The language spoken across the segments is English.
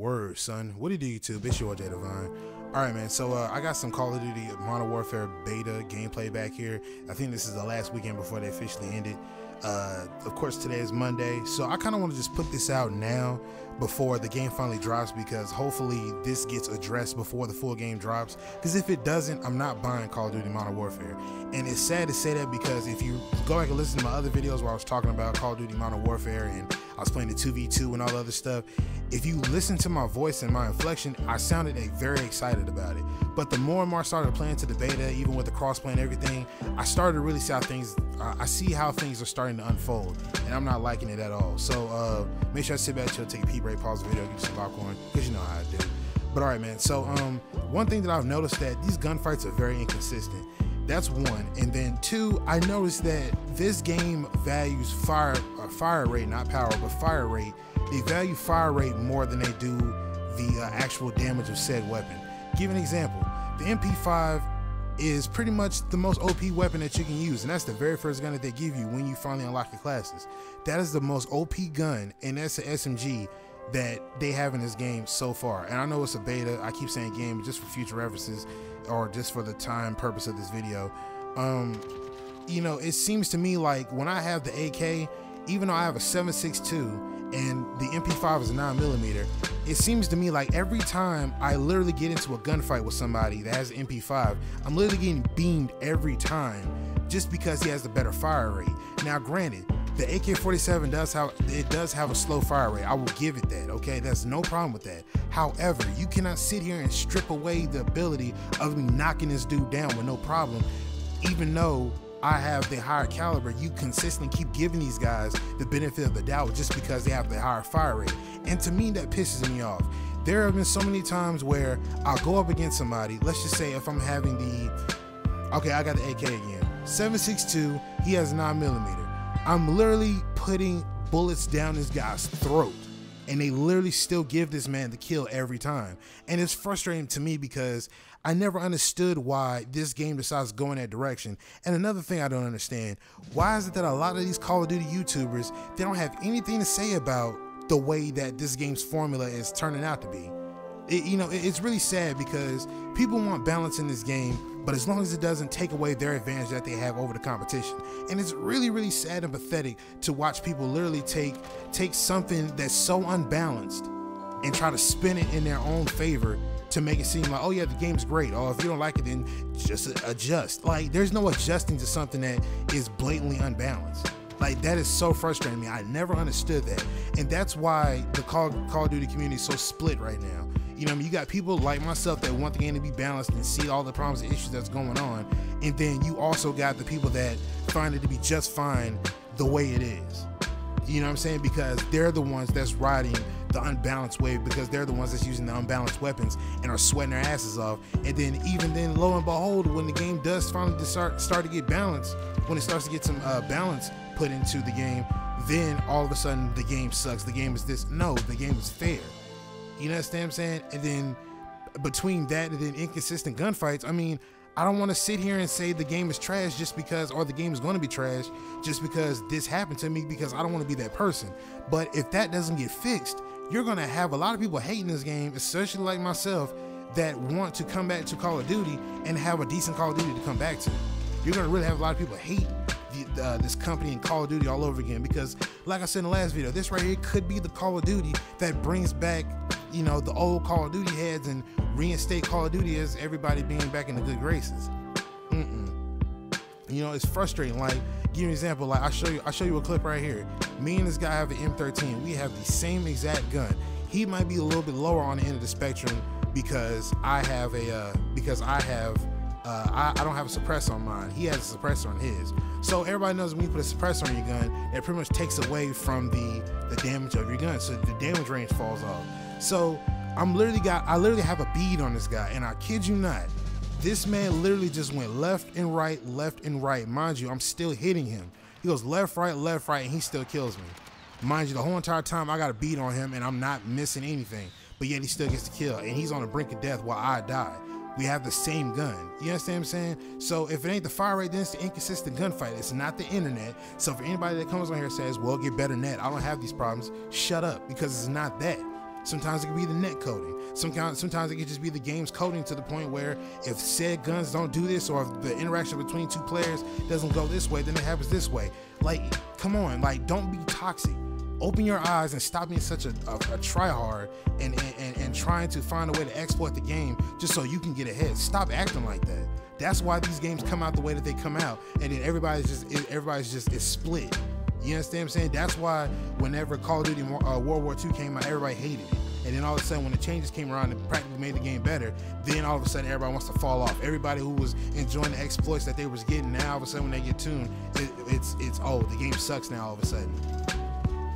Word, son. What do you do, YouTube? It's your J Divine. Alright, man, so I got some Call of Duty Modern Warfare beta gameplay back here. I think this is the last weekend before they officially ended. Of course, today is Monday, so I kind of want to just put this out now before the game finally drops, because hopefully this gets addressed before the full game drops, because if it doesn't, I'm not buying Call of Duty Modern Warfare. And it's sad to say that, because if you go back and listen to my other videos where I was talking about Call of Duty Modern Warfare and I was playing the 2v2 and all the other stuff, if you listen to my voice and my inflection, I sounded very excited about it. But the more and more I started playing to the beta, even with the crossplay and everything, I started to really see how things, I see how things are starting to unfold, and I'm not liking it at all. So make sure I sit back, chill, take a pee break, pause the video, give you some popcorn, because you know how I do. But alright, man, so one thing that I've noticed, that these gunfights are very inconsistent. That's one. And then two, I noticed that this game values fire rate, not power, but fire rate. They value fire rate more than they do the actual damage of said weapon. Give an example. The MP5 is pretty much the most OP weapon that you can use, and that's the very first gun that they give you when you finally unlock your classes. That is the most OP gun, and that's an SMG that they have in this game so far. And I know it's a beta, I keep saying game just for future references, or just for the time purpose of this video. You know, it seems to me like when I have the AK, even though I have a 7.62 and the MP5 is a 9mm, it seems to me like every time I literally get into a gunfight with somebody that has an MP5, I'm literally getting beamed every time, just because he has the better fire rate. Now granted, the AK-47 does have a slow fire rate. I will give it that, okay? There's no problem with that. However, you cannot sit here and strip away the ability of me knocking this dude down with no problem. Even though I have the higher caliber, you consistently keep giving these guys the benefit of the doubt just because they have the higher fire rate. And to me, that pisses me off. There have been so many times where I'll go up against somebody, let's just say if I'm having the, okay, I got the AK again, 7.62, he has 9mm. I'm literally putting bullets down this guy's throat, and they literally still give this man the kill every time. And it's frustrating to me because I never understood why this game decides to go in that direction. And another thing I don't understand, why is it that a lot of these Call of Duty YouTubers, they don't have anything to say about the way that this game's formula is turning out to be? It's really sad, because people want balance in this game, but as long as it doesn't take away their advantage that they have over the competition. And it's really, really sad and pathetic to watch people literally take something that's so unbalanced and try to spin it in their own favor to make it seem like, oh yeah, the game's great. Oh, if you don't like it, then just adjust. Like, there's no adjusting to something that is blatantly unbalanced. Like, that is so frustrating to me. I never understood that. And that's why the Call of Duty community is so split right now. You know what I mean? You got people like myself that want the game to be balanced and see all the problems and issues that's going on. And then you also got the people that find it to be just fine the way it is. You know what I'm saying? Because they're the ones that's riding the unbalanced wave, because they're the ones that's using the unbalanced weapons and are sweating their asses off. And then even then, lo and behold, when the game does finally start to get balanced, when it starts to get some balance put into the game, then all of a sudden the game sucks. The game is this. No, the game is fair. You understand what I'm saying? And then between that and then inconsistent gunfights, I mean, I don't want to sit here and say the game is trash just because, or the game is going to be trash just because this happened to me, because I don't want to be that person. But if that doesn't get fixed, you're going to have a lot of people hating this game, especially like myself, that want to come back to Call of Duty and have a decent Call of Duty to come back to. You're going to really have a lot of people hate this company and Call of Duty all over again, because like I said in the last video, this right here could be the Call of Duty that brings back, you know, the old Call of Duty heads and reinstate Call of Duty as everybody being back in the good graces. You know, it's frustrating. Like, give you an example. Like, I'll show you a clip right here. Me and this guy have an M13. We have the same exact gun. He might be a little bit lower on the end of the spectrum because I don't have a suppressor on mine. He has a suppressor on his. So everybody knows when you put a suppressor on your gun, it pretty much takes away from the damage of your gun, so the damage range falls off. So I literally have a bead on this guy, and I kid you not, this man literally just went left and right. Mind you, I'm still hitting him. He goes left, right, and he still kills me. Mind you, the whole entire time I got a bead on him, and I'm not missing anything, but yet he still gets the kill, and he's on the brink of death while I die. We have the same gun. You understand what I'm saying? So if it ain't the fire rate, then it's the inconsistent gunfight. It's not the internet. So for anybody that comes on here and says, well, get better net, I don't have these problems, shut up, because it's not that. Sometimes it could be the net coding. Sometimes it could just be the game's coding to the point where if said guns don't do this, or if the interaction between two players doesn't go this way, then it happens this way. Like, come on, like, don't be toxic. Open your eyes and stop being such a tryhard and trying to find a way to exploit the game just so you can get ahead. Stop acting like that. That's why these games come out the way that they come out, and then everybody's just is split. You understand what I'm saying? That's why whenever Call of Duty World War II came out, everybody hated it. And then all of a sudden, when the changes came around and practically made the game better, then all of a sudden everybody wants to fall off. Everybody who was enjoying the exploits that they was getting, now all of a sudden when they get tuned, it's oh, the game sucks now all of a sudden.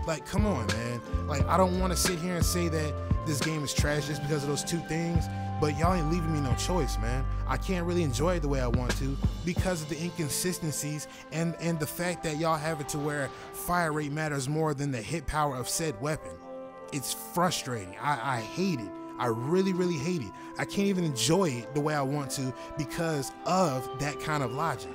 Like, come on, man. Like, I don't want to sit here and say that this game is trash just because of those two things, but y'all ain't leaving me no choice, man. I can't really enjoy it the way I want to because of the inconsistencies and the fact that y'all have it to where fire rate matters more than the hit power of said weapon. It's frustrating. I hate it. I really, really hate it. I can't even enjoy it the way I want to because of that kind of logic.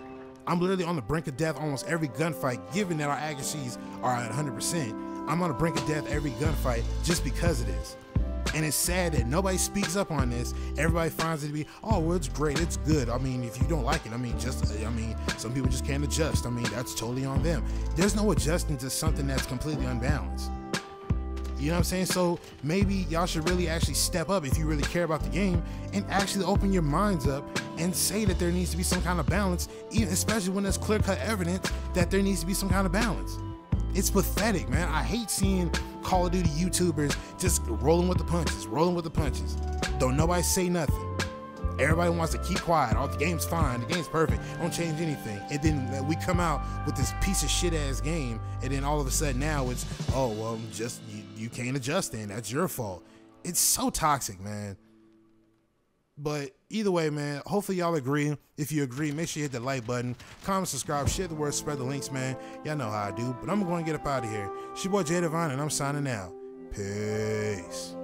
I'm literally on the brink of death almost every gunfight, given that our accuracies are at 100%. I'm on the brink of death every gunfight just because of this. And it's sad that nobody speaks up on this. Everybody finds it to be, oh, well, it's great, it's good. I mean, if you don't like it, some people just can't adjust. I mean, that's totally on them. There's no adjusting to something that's completely unbalanced. You know what I'm saying? So maybe y'all should really actually step up if you really care about the game and actually open your minds up and say that there needs to be some kind of balance, even especially when there's clear-cut evidence that there needs to be some kind of balance. It's pathetic, man. I hate seeing Call of Duty YouTubers just rolling with the punches. Don't nobody say nothing. Everybody wants to keep quiet. Oh, the game's fine. The game's perfect. Don't change anything. And then we come out with this piece of shit ass game, and then all of a sudden now it's, oh, well, just you can't adjust then. That's your fault. It's so toxic, man. But either way, man, hopefully y'all agree. If you agree, make sure you hit the like button, comment, subscribe, share the word, spread the links, man. Y'all know how I do. But I'm going to get up out of here. It's your boy Jay Divine, and I'm signing out. Peace.